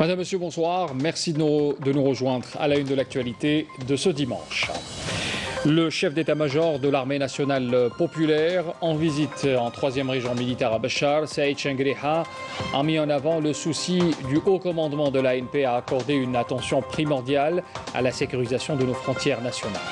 Madame, Monsieur, bonsoir. Merci de nous rejoindre à la une de l'actualité de ce dimanche. Le chef d'état-major de l'armée nationale populaire, en visite en 3e région militaire à Béchar, Saïd Chengriha, a mis en avant le souci du haut commandement de l'ANP à accorder une attention primordiale à la sécurisation de nos frontières nationales.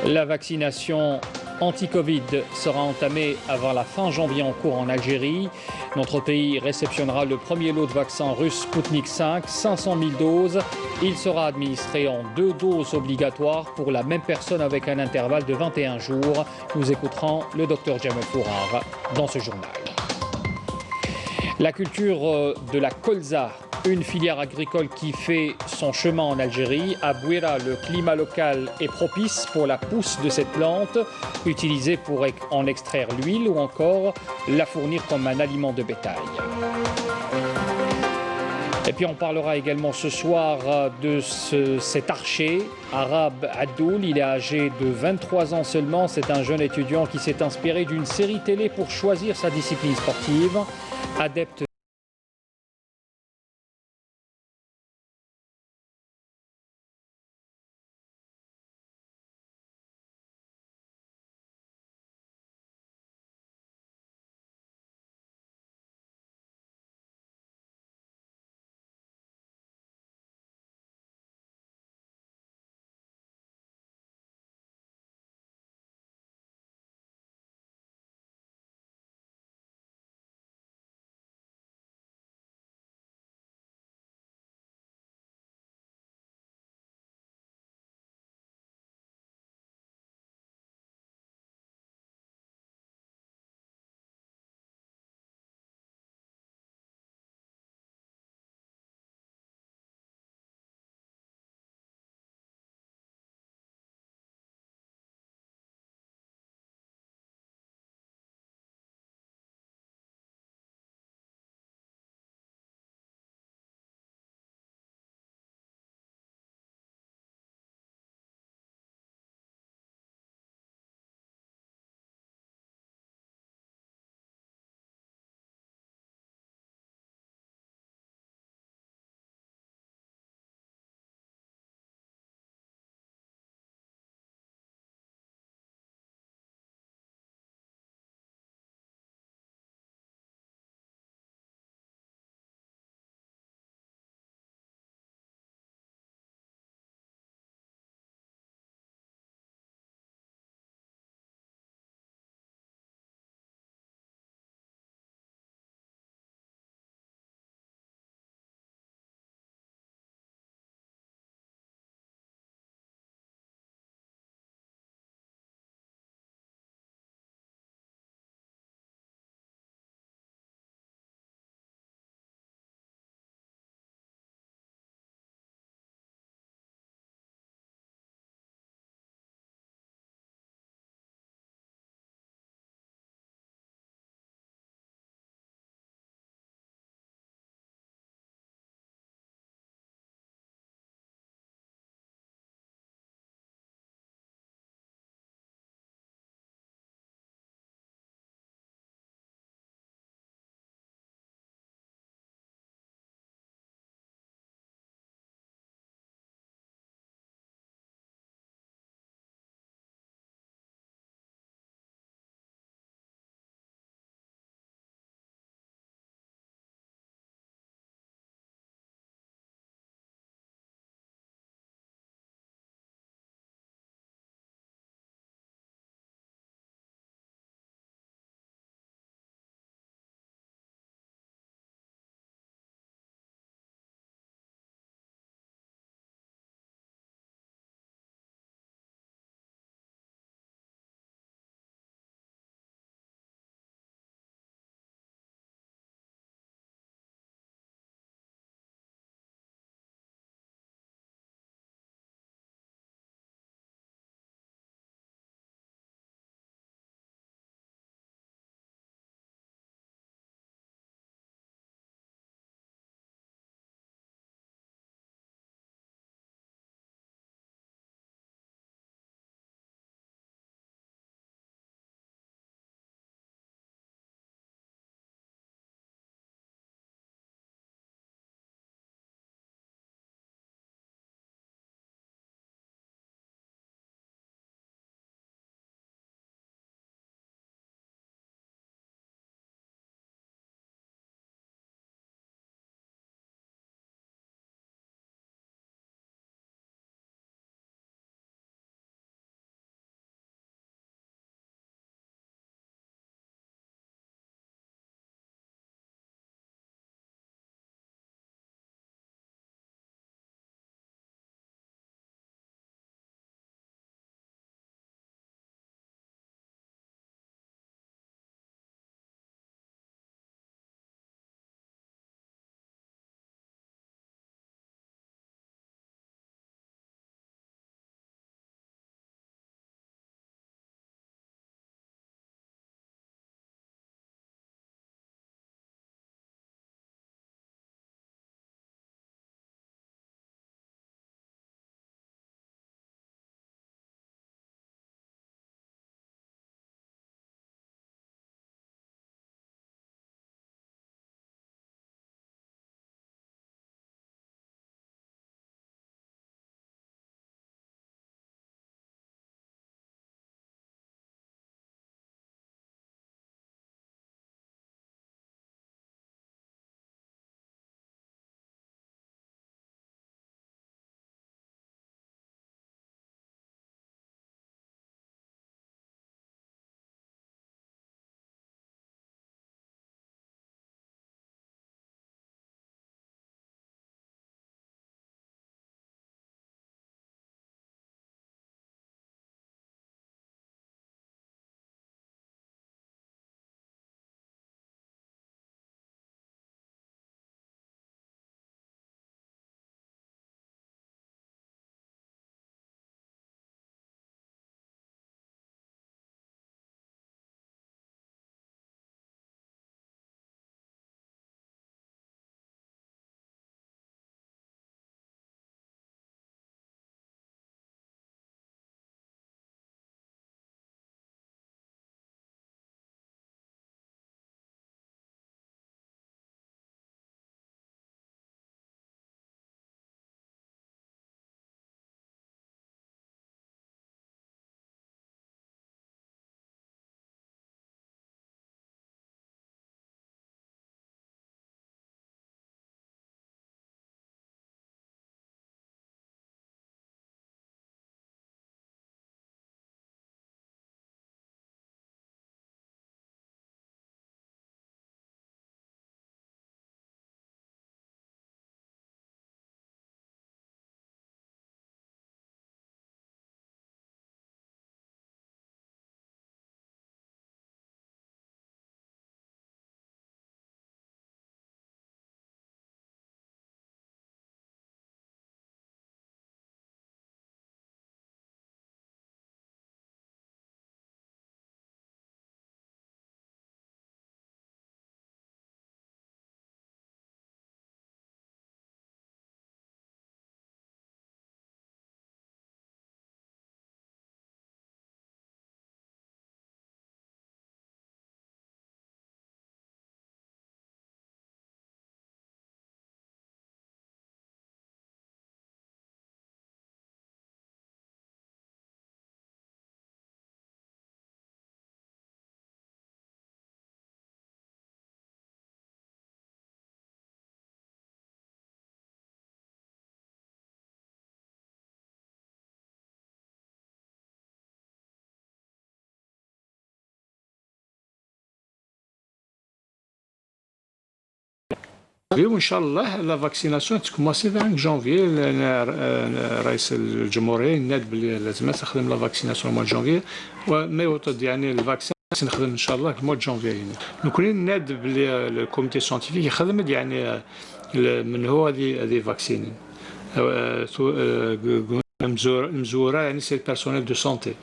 La vaccination anti-Covid sera entamée avant la fin janvier en cours en Algérie. Notre pays réceptionnera le premier lot de vaccins russes Sputnik 5, 500 000 doses. Il sera administré en 2 doses obligatoires pour la même personne avec un intervalle de 21 jours. Nous écouterons le docteur Jamel Fourar dans ce journal. La culture de la colza, une filière agricole qui fait son chemin en Algérie. À Bouira, le climat local est propice pour la pousse de cette plante, utilisée pour en extraire l'huile ou encore la fournir comme un aliment de bétail. Et puis on parlera également ce soir de cet archer, Arabe Addoul. Il est âgé de 23 ans seulement. C'est un jeune étudiant qui s'est inspiré d'une série télé pour choisir sa discipline sportive. Adepte وان شاء الله لا فاكسيناسيون تكوماسي في جانفي. رئيس الجمهوريه ناد بلي لازم تخدم لا فاكسيناسيون مال جانفي وما يوطد يعني الفاكسين نخدم ان شاء الله في مول جانفي. نكون ناد بلي الكوميتي سيانتيفيك يخدم يعني من هو هذه فاكسين مزوره يعني سي personnel de santé.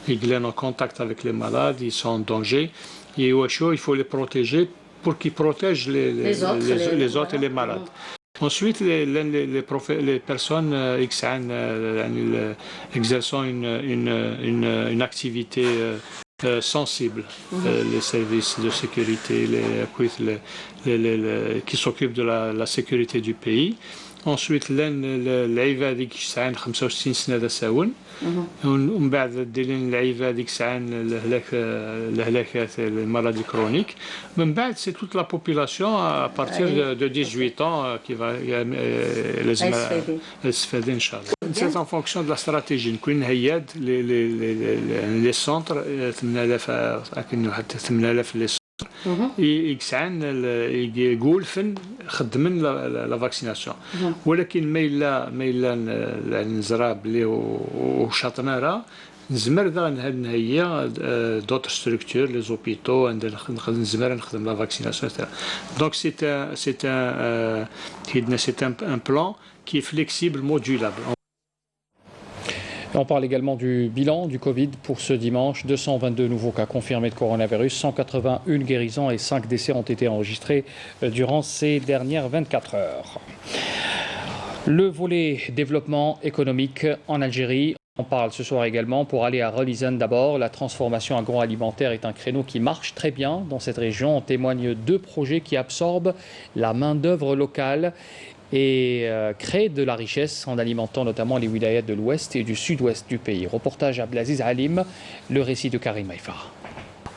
Ils sont en contact avec les malades, ils sont en danger. Et il faut les protéger pour qu'ils protègent les autres et les malades. Ensuite, les personnes exerçant une activité sensible, les services de sécurité qui s'occupent de la sécurité du pays. Ensuite, العيبه هذيك ساعه 65 سنه هذا ساون ومن بعد ديرين العيبه هذيك ساعه الهلاكات المرض كرونيك. من بعد سي توت لا بوبولاسيون ا بارتير دو 18 ans كي لازم يستفادوا ان شاء الله. سي ان فونكسيون دو لا استراتيجي نكون هياد لي سونتر 8000 حتى 8000 لي يسعان يقول فن خدمن لا فاكسيناسيون. ولكن ما الا نزرع بلي وشاطنا راه نزمر نهيا دوطر ستركتور لي زوبيتو نزمر نخدم لا فاكسيناسيون. دونك سي ان بلان كي فليكسيبل مودولابل. On parle également du bilan du Covid pour ce dimanche. 222 nouveaux cas confirmés de coronavirus, 181 guérisons et 5 décès ont été enregistrés durant ces dernières 24 heures. Le volet développement économique en Algérie. On parle ce soir également pour aller à Relizane d'abord. La transformation agroalimentaire est un créneau qui marche très bien dans cette région. En témoignent 2 projets qui absorbent la main-d'œuvre locale et créent de la richesse en alimentant notamment les wilayats de l'ouest et du sud-ouest du pays. Reportage Abdelaziz Halim, le récit de Karim Haïfar.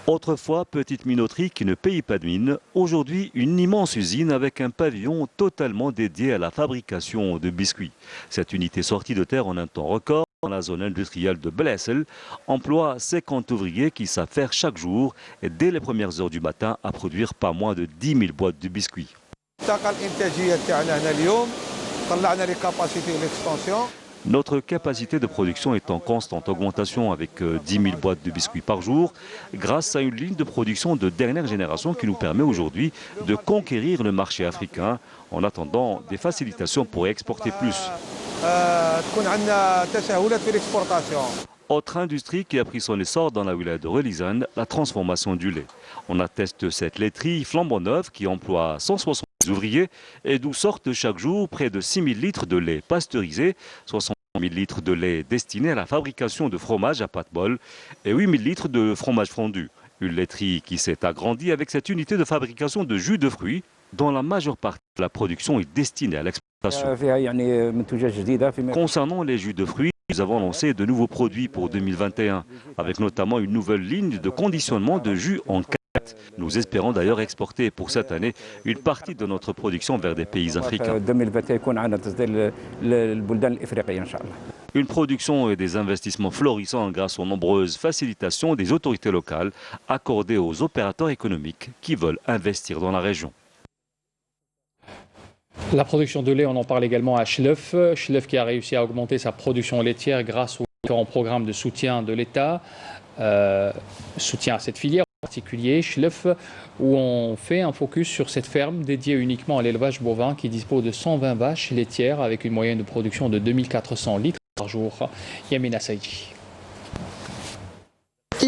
Autrefois, petite minoterie qui ne paye pas de mine, aujourd'hui une immense usine avec un pavillon totalement dédié à la fabrication de biscuits. Cette unité sortie de terre en un temps record dans la zone industrielle de Blessel emploie 50 ouvriers qui s'affairent chaque jour et dès les premières heures du matin à produire pas moins de 10 000 boîtes de biscuits. Notre capacité de production est en constante augmentation avec 10 000 boîtes de biscuits par jour grâce à une ligne de production de dernière génération qui nous permet aujourd'hui de conquérir le marché africain en attendant des facilitations pour exporter plus. Autre industrie qui a pris son essor dans la wilaya de Relizane, la transformation du lait. On atteste cette laiterie flambant neuve qui emploie 160 ouvriers et d'où sortent chaque jour près de 6 000 litres de lait pasteurisé, 60 000 litres de lait destinés à la fabrication de fromage à pâte molle et 8 000 litres de fromage fondu. Une laiterie qui s'est agrandie avec cette unité de fabrication de jus de fruits dont la majeure partie de la production est destinée à l'exportation. Concernant les jus de fruits, nous avons lancé de nouveaux produits pour 2021, avec notamment une nouvelle ligne de conditionnement de jus en canette. Nous espérons d'ailleurs exporter pour cette année une partie de notre production vers des pays africains. Une production et des investissements florissants grâce aux nombreuses facilitations des autorités locales accordées aux opérateurs économiques qui veulent investir dans la région. La production de lait, on en parle également à Chlef. Chlef qui a réussi à augmenter sa production laitière grâce aux différents programmes de soutien de l'État, soutien à cette filière en particulier, Chlef, où on fait un focus sur cette ferme dédiée uniquement à l'élevage bovin qui dispose de 120 vaches laitières avec une moyenne de production de 2400 litres par jour. Yamina Saïdi.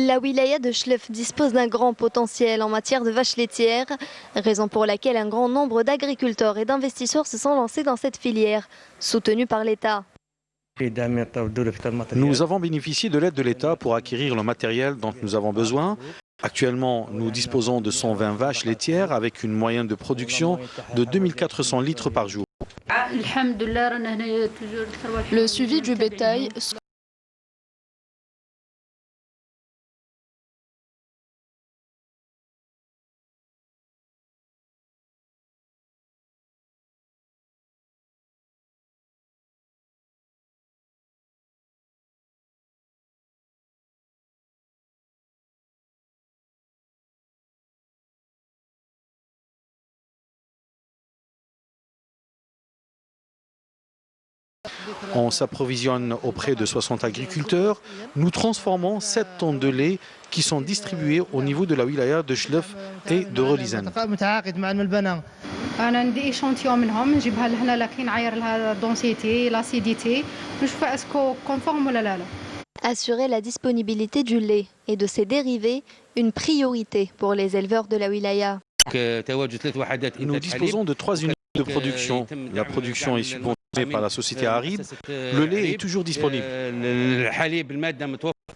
La wilaya de Chlef dispose d'un grand potentiel en matière de vaches laitières, raison pour laquelle un grand nombre d'agriculteurs et d'investisseurs se sont lancés dans cette filière, soutenue par l'État. Nous avons bénéficié de l'aide de l'État pour acquérir le matériel dont nous avons besoin. Actuellement, nous disposons de 120 vaches laitières avec une moyenne de production de 2400 litres par jour. Le suivi du bétail On s'approvisionne auprès de 60 agriculteurs. Nous transformons 7 tonnes de lait qui sont distribuées au niveau de la wilaya de Chlef et de Relizane. انا ندي ايشونتيون منهم نجيبها لهنا لكن نعاير لها دونسيتي لاسيديتي نشوفها اسكو كونفورم ولا لا. Assurer la disponibilité du lait et de ses dérivés, une priorité pour les éleveurs de la wilaya. Nous disposons de 3 unités de production. La production est subventionnée par la société Aride. Le lait est toujours disponible.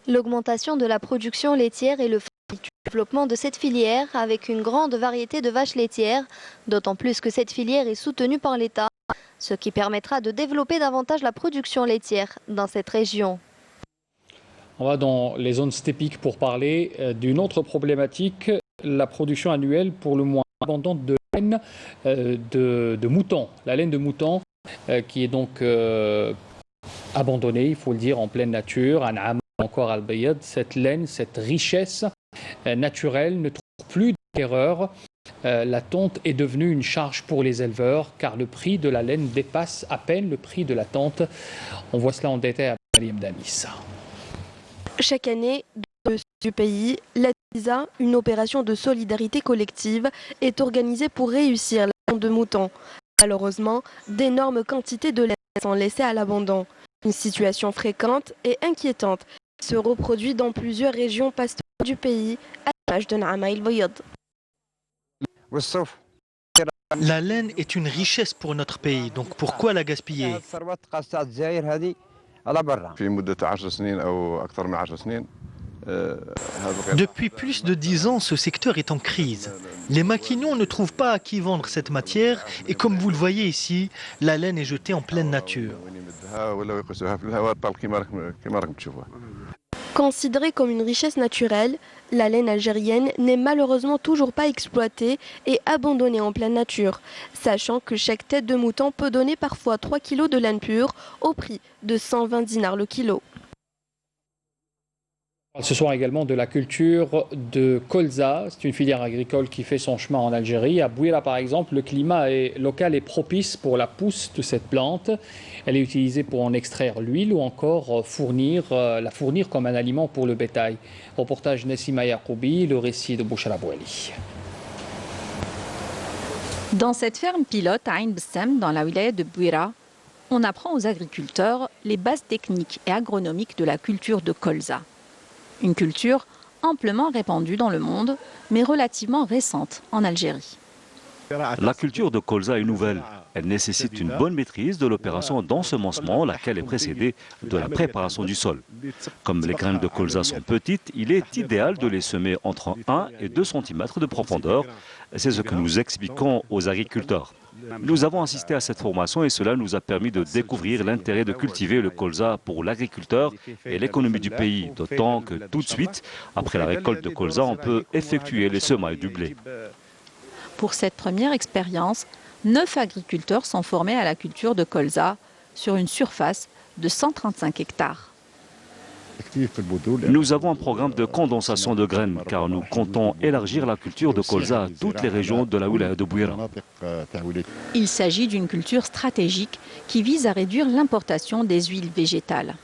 L'augmentation de la production laitière est le fruit du développement de cette filière avec une grande variété de vaches laitières, d'autant plus que cette filière est soutenue par l'État, ce qui permettra de développer davantage la production laitière dans cette région. On va dans les zones stépiques pour parler d'une autre problématique, la production annuelle pour le moins abondante de laine de mouton. La laine de mouton qui est donc abandonnée, il faut le dire, en pleine nature, encore al-Bayad. Cette laine, cette richesse naturelle ne trouve plus d'acquéreur. La tonte est devenue une charge pour les éleveurs car le prix de la laine dépasse à peine le prix de la tonte. On voit cela en détail à Mariam Damis. Chaque année, dans le sud du pays, la TISA, une opération de solidarité collective, est organisée pour réussir la vente de moutons. Malheureusement, d'énormes quantités de laine sont laissées à l'abandon. Une situation fréquente et inquiétante qui se reproduit dans plusieurs régions pastorales du pays, à l'image de Naama el-Bayad. La laine est une richesse pour notre pays, donc pourquoi la gaspiller ? Depuis plus de 10 ans, ce secteur est en crise. Les maquignons ne trouvent pas à qui vendre cette matière et comme vous le voyez ici, la laine est jetée en pleine nature. Considérée comme une richesse naturelle, la laine algérienne n'est malheureusement toujours pas exploitée et abandonnée en pleine nature, sachant que chaque tête de mouton peut donner parfois 3 kg de laine pure au prix de 120 dinars le kilo. Ce soir également de la culture de colza. C'est une filière agricole qui fait son chemin en Algérie. À Bouira, par exemple, le climat local est propice pour la pousse de cette plante. Elle est utilisée pour en extraire l'huile ou encore la fournir comme un aliment pour le bétail. Reportage Nassima Yacoubi, le récit de Bouchra Bouali. Dans cette ferme pilote à Ain Bessem, dans la wilaya de Bouira, on apprend aux agriculteurs les bases techniques et agronomiques de la culture de colza. Une culture amplement répandue dans le monde, mais relativement récente en Algérie. La culture de colza est nouvelle. Elle nécessite une bonne maîtrise de l'opération d'ensemencement, laquelle est précédée de la préparation du sol. Comme les graines de colza sont petites, il est idéal de les semer entre 1 et 2 cm de profondeur. C'est ce que nous expliquons aux agriculteurs. Nous avons assisté à cette formation et cela nous a permis de découvrir l'intérêt de cultiver le colza pour l'agriculteur et l'économie du pays, d'autant que tout de suite, après la récolte de colza, on peut effectuer les semailles du blé. Pour cette première expérience, 9 agriculteurs sont formés à la culture de colza sur une surface de 135 hectares. Nous avons un programme de condensation de graines car nous comptons élargir la culture de colza à toutes les régions de la wilaya de Bouira. Il s'agit d'une culture stratégique qui vise à réduire l'importation des huiles végétales.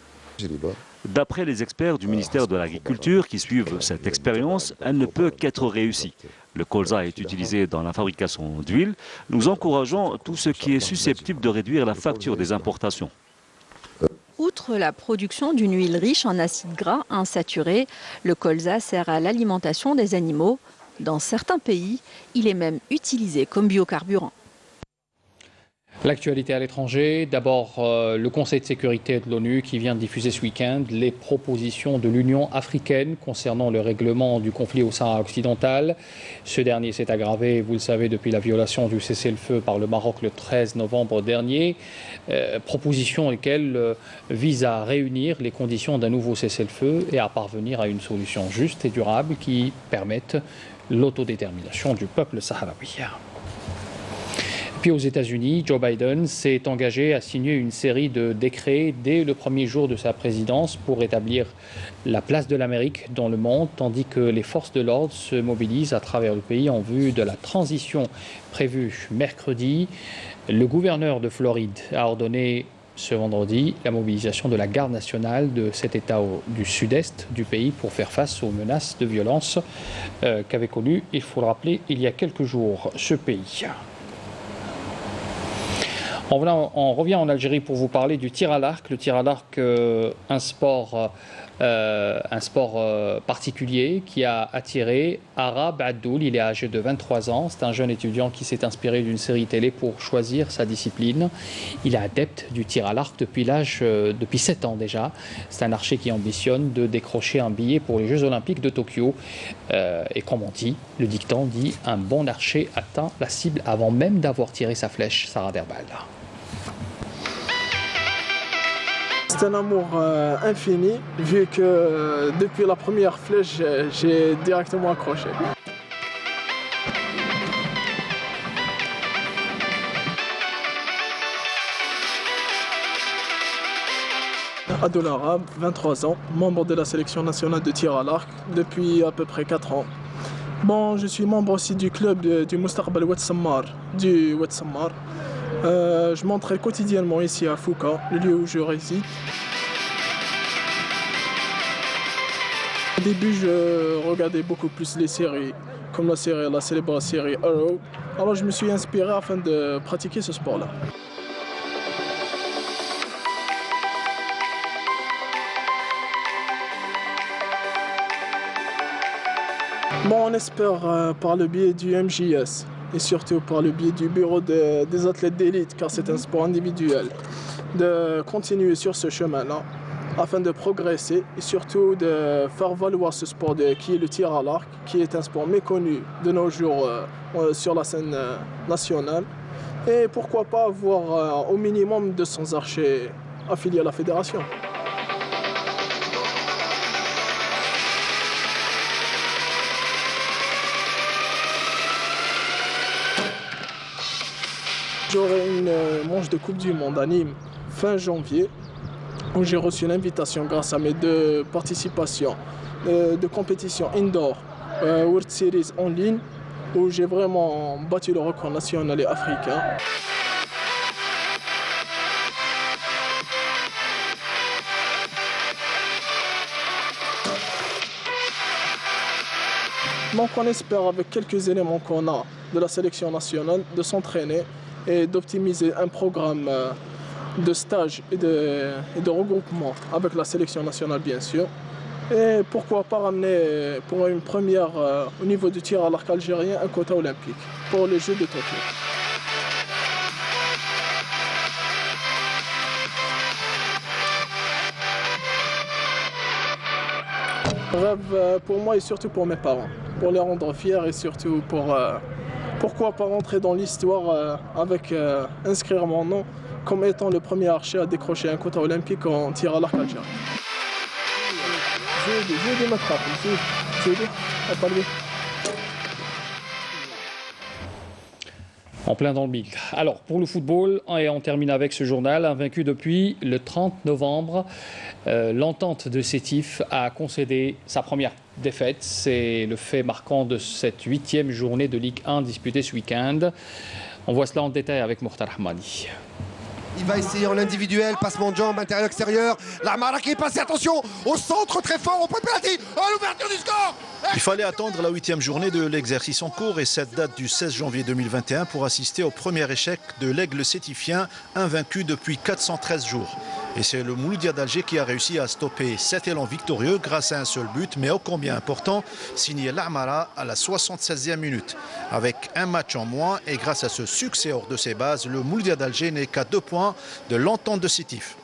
D'après les experts du ministère de l'Agriculture qui suivent cette expérience, elle ne peut qu'être réussie. Le colza est utilisé dans la fabrication d'huile. Nous encourageons tout ce qui est susceptible de réduire la facture des importations. Outre la production d'une huile riche en acides gras insaturés, le colza sert à l'alimentation des animaux. Dans certains pays, il est même utilisé comme biocarburant. L'actualité à l'étranger, d'abord le Conseil de sécurité de l'ONU qui vient de diffuser ce week-end les propositions de l'Union africaine concernant le règlement du conflit au Sahara occidental. Ce dernier s'est aggravé, vous le savez, depuis la violation du cessez-le-feu par le Maroc le 13 novembre dernier. Propositions lesquelles visent à réunir les conditions d'un nouveau cessez-le-feu et à parvenir à une solution juste et durable qui permette l'autodétermination du peuple sahraoui. Puis aux États-Unis, Joe Biden s'est engagé à signer une série de décrets dès le premier jour de sa présidence pour établir la place de l'Amérique dans le monde, tandis que les forces de l'ordre se mobilisent à travers le pays en vue de la transition prévue mercredi. Le gouverneur de Floride a ordonné ce vendredi la mobilisation de la garde nationale de cet État du sud-est du pays pour faire face aux menaces de violence qu'avait connues, il faut le rappeler, il y a quelques jours ce pays. On revient en Algérie pour vous parler du tir à l'arc. Le tir à l'arc, un sport particulier qui a attiré Arab Addoul. Il est âgé de 23 ans. C'est un jeune étudiant qui s'est inspiré d'une série télé pour choisir sa discipline. Il est adepte du tir à l'arc depuis 7 ans déjà. C'est un archer qui ambitionne de décrocher un billet pour les Jeux Olympiques de Tokyo. Et comme on dit, le dicton dit un bon archer atteint la cible avant même d'avoir tiré sa flèche. Sarah Derbal. C'est un amour infini, vu que depuis la première flèche, j'ai directement accroché. Addoul Arab, 23 ans, membre de la sélection nationale de tir à l'arc depuis à peu près 4 ans. Bon, je suis membre aussi du club du Moustaqbal Oued Sammar, du Oued Sammar. Je m'entraîne quotidiennement ici à Fouka, le lieu où je réside. Au début, je regardais beaucoup plus les séries, comme la célèbre série Arrow. Alors je me suis inspiré afin de pratiquer ce sport-là. Bon, on espère par le biais du MJS et surtout par le biais du bureau des athlètes d'élite, car c'est un sport individuel, de continuer sur ce chemin-là afin de progresser et surtout de faire valoir ce sport qui est le tir à l'arc, qui est un sport méconnu de nos jours sur la scène nationale. Et pourquoi pas avoir au minimum 200 archers affiliés à la fédération. J'aurai une manche de Coupe du Monde à Nîmes fin janvier, où j'ai reçu l'invitation grâce à mes 2 participations de compétition indoor World Series en ligne, où j'ai vraiment battu le record national et africain. Donc on espère avec quelques éléments qu'on a de la sélection nationale de s'entraîner et d'optimiser un programme de stage et de regroupement avec la sélection nationale bien sûr. Et pourquoi pas ramener pour une première au niveau du tir à l'arc algérien un quota olympique pour les Jeux de Tokyo. Rêve pour moi et surtout pour mes parents, pour les rendre fiers et surtout pourquoi pas rentrer dans l'histoire avec inscrire mon nom comme étant le premier archer à décrocher un quota olympique en tir à l'arc algérien. J'ai des m'attraper, En plein dans le mille. Alors, pour le football, et on termine avec ce journal, invaincu depuis le 30 novembre, l'entente de Sétif a concédé sa première défaite. C'est le fait marquant de cette 8e journée de Ligue 1 disputée ce week-end. On voit cela en détail avec Mokhtar Ahmadi. Il va essayer en individuel, passement de jambe, intérieur-extérieur. L'Armara qui est passé, attention, au centre très fort, au point de pénalty, à l'ouverture du score. Il fallait attendre la 8e journée de l'exercice en cours et cette date du 16 janvier 2021 pour assister au premier échec de l'Aigle sétifien, invaincu depuis 413 jours. Et c'est le Mouloudia d'Alger qui a réussi à stopper cet élan victorieux grâce à un seul but, mais ô combien important, signé l'Armara à la 76e minute. Avec un match en moins et grâce à ce succès hors de ses bases, le Mouloudia d'Alger n'est qu'à 2 points de l'entente de Sétif.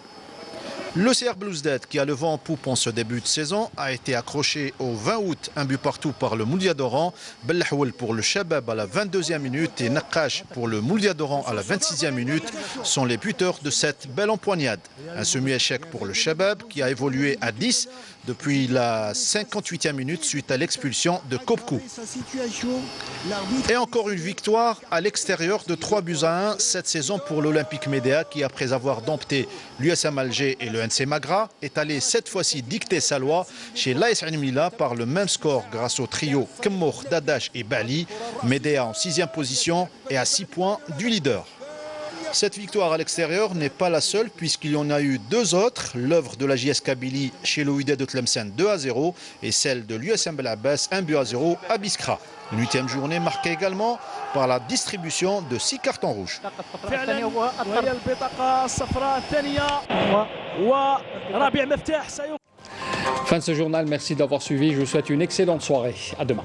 Le CR Belouizdad, qui a le vent en poupe en ce début de saison, a été accroché au 20 août, un but partout par le Mouloudia d'Oran, Belhaoul pour le Chabab à la 22e minute et Nakash pour le Mouloudia d'Oran à la 26e minute sont les buteurs de cette belle empoignade. Un semi-échec pour le Chabab qui a évolué à 10 depuis la 58e minute suite à l'expulsion de Kopkou. Et encore une victoire à l'extérieur de 3-1 cette saison pour l'Olympique Médéa qui, après avoir dompté l'USM Alger et le NC Magra, est allé cette fois-ci dicter sa loi chez l'AS Ain Mila par le même score grâce au trio Kemmour, Dadash et Bali. Médéa en 6e position et à 6 points du leader. Cette victoire à l'extérieur n'est pas la seule puisqu'il y en a eu deux autres, l'œuvre de la JS Kabylie chez le Wydad de Tlemcen 2-0 et celle de l'USM Belabbès 1-0 à Biskra. Une 8e journée marquée également par la distribution de 6 cartons rouges. Fin de ce journal, merci d'avoir suivi, je vous souhaite une excellente soirée, à demain.